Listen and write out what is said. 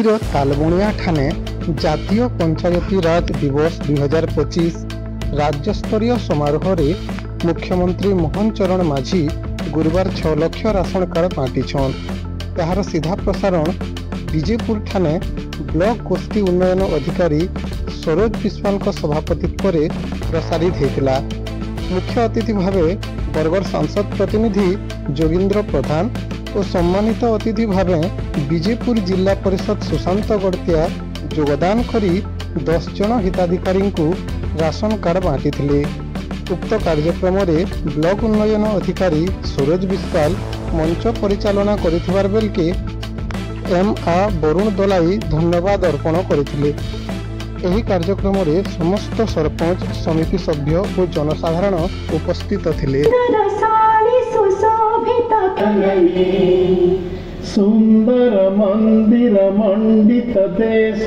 तालबुणिया ठाणे जातीय पंचायती राज दिवस 2025 राज्यस्तरीय समारोह रे मुख्यमंत्री मोहन चरण माझी गुरुवार 6 लाख राशन कार्ड बांटीछन। यार सीधा प्रसारण विजयपुर ठाणे ब्लॉक गोष्ठी उन्नयन अधिकारी सरोज विश्वाल सभापतित्व में प्रसारित होता। मुख्य अतिथि भाव बरगढ़ सांसद प्रतिनिधि जोगींद्र प्रधान और सम्मानित अतिथि भाव विजयपुर जिला परिषद सुशांत गड़तिया योगदान करी 10 जन हिताधिकारी को राशन कार्ड बांटी। उक्त कार्यक्रम में ब्लॉक उन्नयन अधिकारी सरोज विश्वाल मंच परिचालना कर बेल के एम.आ. वरुण दलाई धन्यवाद अर्पण करथिले। एही कार्यक्रम में समस्त सरपंच समिति सभ्य और जनसाधारण उपस्थित थिले। सुंदर मंदिर मंडित देश